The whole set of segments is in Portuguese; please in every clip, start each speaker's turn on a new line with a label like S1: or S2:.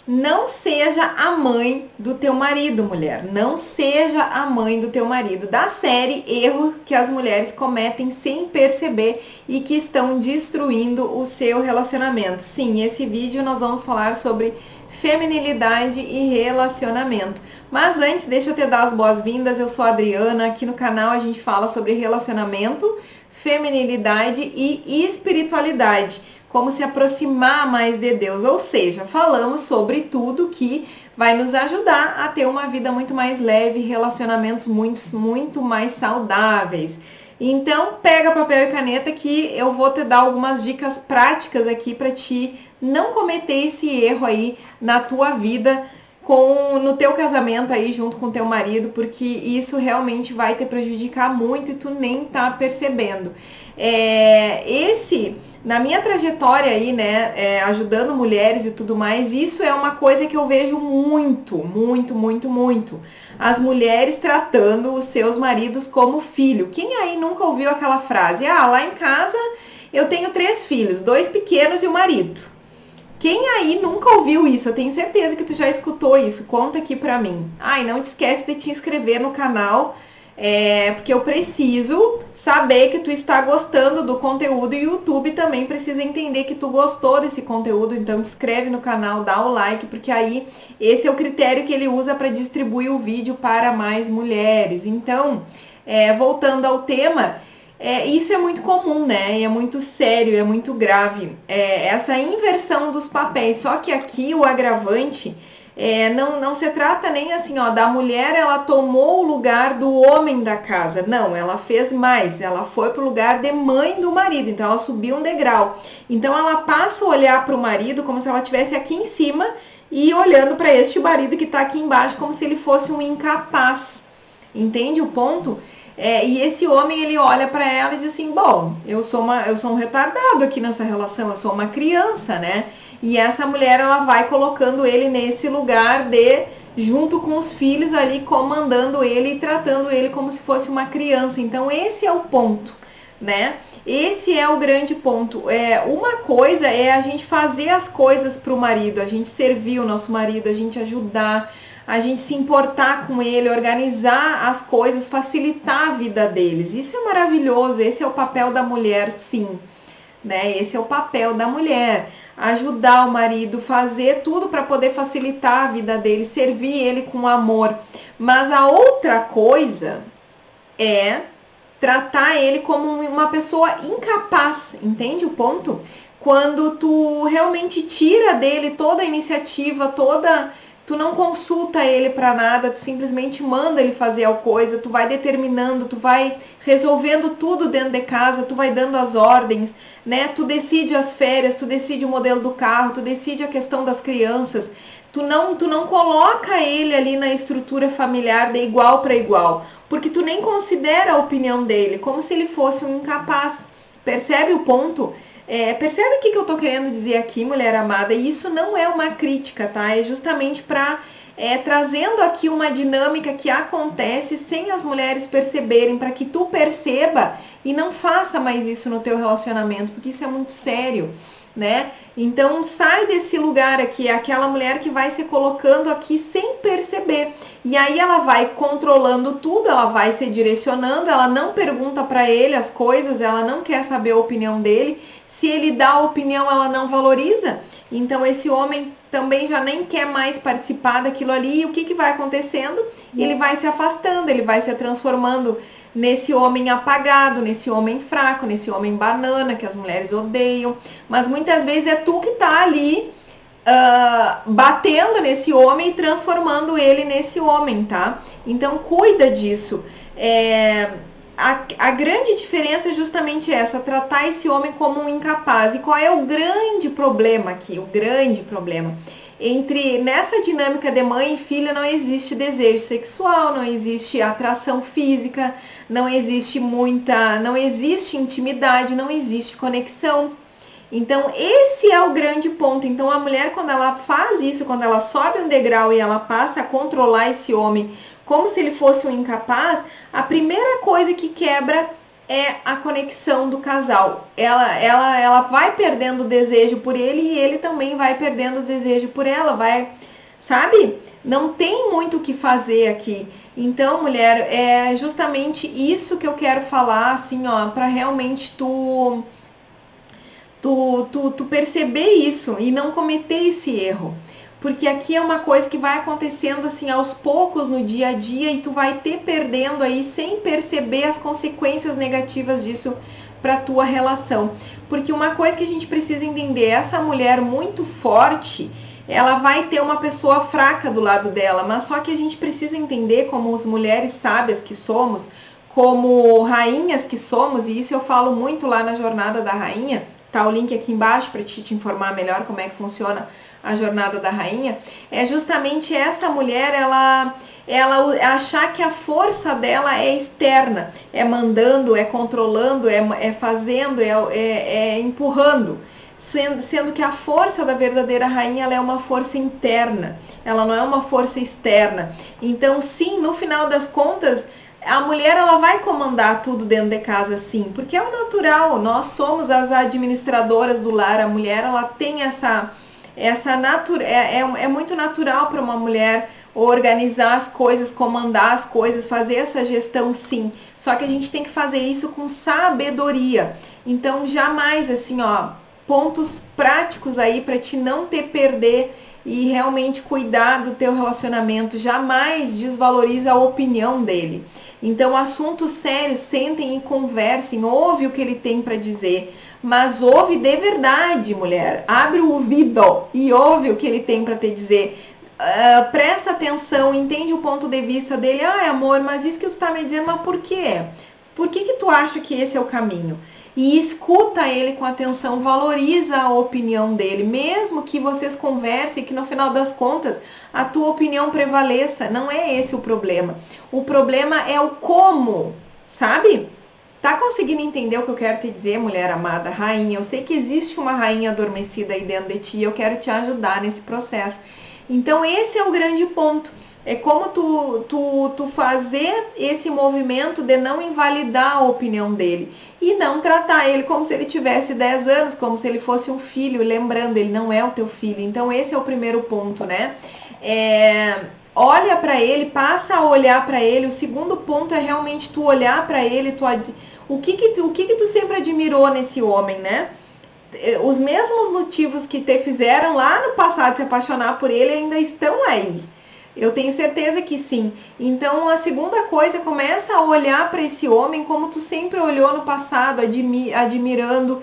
S1: Não seja a mãe do teu marido, mulher. Não seja a mãe do teu marido. Da série Erro que as mulheres cometem sem perceber e que estão destruindo o seu relacionamento. Sim, esse vídeo nós vamos falar sobre feminilidade e relacionamento. Mas antes, deixa eu te dar as boas-vindas. Eu sou a Adriana. Aqui no canal a gente fala sobre relacionamento, feminilidade e espiritualidade. Como se aproximar mais de Deus, ou seja, falamos sobre tudo que vai nos ajudar a ter uma vida muito mais leve, relacionamentos muito mais saudáveis. Então, pega papel e caneta que eu vou te dar algumas dicas práticas aqui para ti não cometer esse erro aí na tua vida, no teu casamento aí junto com teu marido, porque isso realmente vai te prejudicar muito e tu nem tá percebendo. Na minha trajetória aí, né, ajudando mulheres e tudo mais, isso é uma coisa que eu vejo muito. As mulheres tratando os seus maridos como filho. Quem aí nunca ouviu aquela frase? Ah, lá em casa eu tenho 3 filhos, 2 pequenos e o marido. Quem aí nunca ouviu isso? Eu tenho certeza que tu já escutou isso. Conta aqui pra mim. Ah, e não te esquece de te inscrever no canal, porque eu preciso saber que tu está gostando do conteúdo e o YouTube também precisa entender que tu gostou desse conteúdo. Então te inscreve no canal, dá o like, porque aí esse é o critério que ele usa para distribuir o vídeo para mais mulheres. Então, voltando ao tema... isso é muito comum, né? E é muito sério, é muito grave. Essa inversão dos papéis. Só que aqui o agravante não se trata nem assim, ó, da mulher, ela tomou o lugar do homem da casa. Não, ela fez mais. Ela foi pro lugar de mãe do marido. Então ela subiu um degrau. Então ela passa a olhar pro marido como se ela estivesse aqui em cima e olhando para este marido que tá aqui embaixo como se ele fosse um incapaz. Entende o ponto? E esse homem, ele olha para ela e diz assim, bom, eu sou um retardado aqui nessa relação, eu sou uma criança, né? E essa mulher, ela vai colocando ele nesse lugar junto com os filhos ali, comandando ele e tratando ele como se fosse uma criança. Então, esse é o ponto, né? Esse é o grande ponto. Uma coisa é a gente fazer as coisas pro marido, a gente servir o nosso marido, a gente ajudar, a gente se importar com ele, organizar as coisas, facilitar a vida deles. Isso é maravilhoso, esse é o papel da mulher, sim, né? Esse é o papel da mulher, ajudar o marido, fazer tudo para poder facilitar a vida dele, servir ele com amor. Mas a outra coisa é tratar ele como uma pessoa incapaz, entende o ponto? Quando tu realmente tira dele toda a iniciativa, tu não consulta ele para nada, tu simplesmente manda ele fazer a coisa, tu vai determinando, tu vai resolvendo tudo dentro de casa, tu vai dando as ordens, né? Tu decide as férias, tu decide o modelo do carro, tu decide a questão das crianças. Tu não coloca ele ali na estrutura familiar de igual para igual, porque tu nem considera a opinião dele, como se ele fosse um incapaz. Percebe o ponto? Percebe o que eu tô querendo dizer aqui, mulher amada? E isso não é uma crítica, tá? É justamente para trazendo aqui uma dinâmica que acontece sem as mulheres perceberem, para que tu perceba e não faça mais isso no teu relacionamento, porque isso é muito sério, né? Então sai desse lugar aqui, é aquela mulher que vai se colocando aqui sem perceber. E aí ela vai controlando tudo, ela vai se direcionando, ela não pergunta para ele as coisas, ela não quer saber a opinião dele. Se ele dá a opinião, ela não valoriza. Então esse homem também já nem quer mais participar daquilo ali. E o que vai acontecendo? Ele vai se afastando, ele vai se transformando nesse homem apagado, nesse homem fraco, nesse homem banana que as mulheres odeiam. Mas muitas vezes é tu que tá ali batendo nesse homem e transformando ele nesse homem, tá? Então cuida disso. A grande diferença é justamente essa, tratar esse homem como um incapaz. E qual é o grande problema aqui? O grande problema. Nessa dinâmica de mãe e filha não existe desejo sexual, não existe atração física, não existe intimidade, não existe conexão. Então esse é o grande ponto. Então a mulher, quando ela faz isso, quando ela sobe um degrau e ela passa a controlar esse homem como se ele fosse um incapaz, a primeira coisa que quebra é a conexão do casal. Ela vai perdendo o desejo por ele e ele também vai perdendo o desejo por ela, vai, sabe? Não tem muito o que fazer aqui. Então, mulher, é justamente isso que eu quero falar, assim, ó, para realmente tu perceber isso e não cometer esse erro. Porque aqui é uma coisa que vai acontecendo assim aos poucos no dia a dia e tu vai ter perdendo aí sem perceber as consequências negativas disso para tua relação. Porque uma coisa que a gente precisa entender, essa mulher muito forte, ela vai ter uma pessoa fraca do lado dela, mas só que a gente precisa entender como as mulheres sábias que somos, como rainhas que somos, e isso eu falo muito lá na Jornada da Rainha, tá o link aqui embaixo para te informar melhor como é que funciona a Jornada da Rainha, é justamente essa mulher, ela achar que a força dela é externa, é mandando, é controlando, é fazendo, é empurrando, sendo que a força da verdadeira rainha, ela é uma força interna, ela não é uma força externa. Então, sim, no final das contas, a mulher, ela vai comandar tudo dentro de casa, sim, porque é o natural, nós somos as administradoras do lar, a mulher, ela tem é muito natural para uma mulher organizar as coisas, comandar as coisas, fazer essa gestão, sim. Só que a gente tem que fazer isso com sabedoria. Então, jamais assim, ó, pontos práticos aí para te não te perder e realmente cuidar do teu relacionamento. Jamais desvaloriza a opinião dele. Então, assuntos sérios, sentem e conversem, ouve o que ele tem para dizer. Mas ouve de verdade, mulher. Abre o ouvido e ouve o que ele tem para te dizer. Presta atenção, entende o ponto de vista dele. Ah, amor, mas isso que tu tá me dizendo, mas por quê? Por que tu acha que esse é o caminho? E escuta ele com atenção, valoriza a opinião dele, mesmo que vocês conversem, que no final das contas a tua opinião prevaleça. Não é esse o problema. O problema é o como, sabe? Tá conseguindo entender o que eu quero te dizer, mulher amada, rainha? Eu sei que existe uma rainha adormecida aí dentro de ti, eu quero te ajudar nesse processo. Então esse é o grande ponto. É como tu fazer esse movimento de não invalidar a opinião dele e não tratar ele como se ele tivesse 10 anos, como se ele fosse um filho, lembrando, ele não é o teu filho. Então esse é o primeiro ponto, né? Olha para ele, passa a olhar para ele. O segundo ponto é realmente tu olhar para ele, o que tu sempre admirou nesse homem, né? Os mesmos motivos que te fizeram lá no passado se apaixonar por ele ainda estão aí. Eu tenho certeza que sim. Então, a segunda coisa, começa a olhar para esse homem como tu sempre olhou no passado, admirando,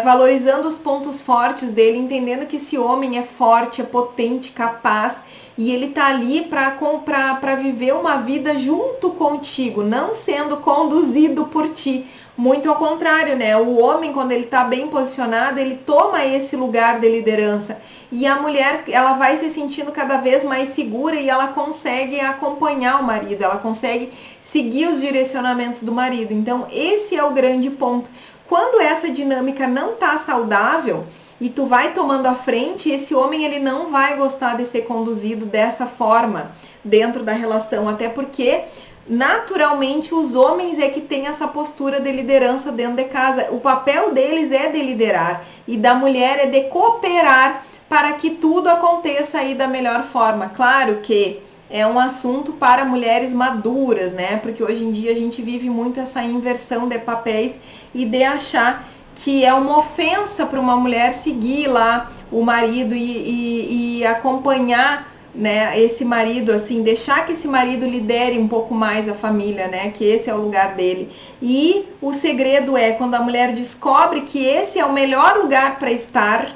S1: valorizando os pontos fortes dele, entendendo que esse homem é forte, é potente, capaz, e ele tá ali para viver uma vida junto contigo, não sendo conduzido por ti. Muito ao contrário, né? O homem, quando ele tá bem posicionado, ele toma esse lugar de liderança. E a mulher, ela vai se sentindo cada vez mais segura e ela consegue acompanhar o marido, ela consegue seguir os direcionamentos do marido. Então, esse é o grande ponto. Quando essa dinâmica não tá saudável e tu vai tomando a frente, esse homem, ele não vai gostar de ser conduzido dessa forma dentro da relação, até porque naturalmente os homens é que têm essa postura de liderança dentro de casa. O papel deles é de liderar e da mulher é de cooperar para que tudo aconteça aí da melhor forma. Claro que é um assunto para mulheres maduras, né? Porque hoje em dia a gente vive muito essa inversão de papéis e de achar que é uma ofensa para uma mulher seguir lá o marido e acompanhar, né, esse marido, assim, deixar que esse marido lidere um pouco mais a família, né, que esse é o lugar dele. E o segredo é quando a mulher descobre que esse é o melhor lugar para estar.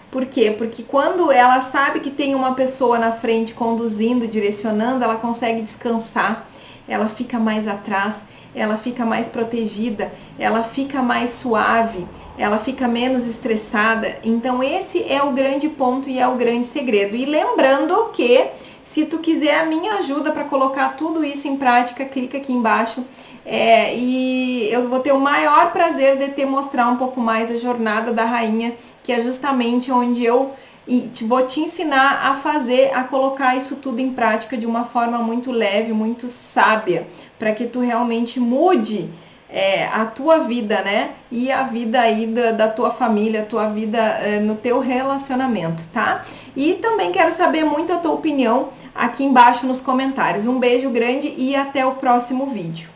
S1: Por quê? Porque quando ela sabe que tem uma pessoa na frente conduzindo, direcionando, ela consegue descansar, ela fica mais atrás, ela fica mais protegida, ela fica mais suave, ela fica menos estressada. Então esse é o grande ponto e é o grande segredo. E lembrando que se tu quiser a minha ajuda para colocar tudo isso em prática, clica aqui embaixo e eu vou ter o maior prazer de te mostrar um pouco mais a jornada da rainha, que é justamente onde eu vou te ensinar a fazer, a colocar isso tudo em prática de uma forma muito leve, muito sábia, para que tu realmente mude a tua vida, né? E a vida aí da tua família, a tua vida no teu relacionamento, tá? E também quero saber muito a tua opinião aqui embaixo nos comentários. Um beijo grande e até o próximo vídeo.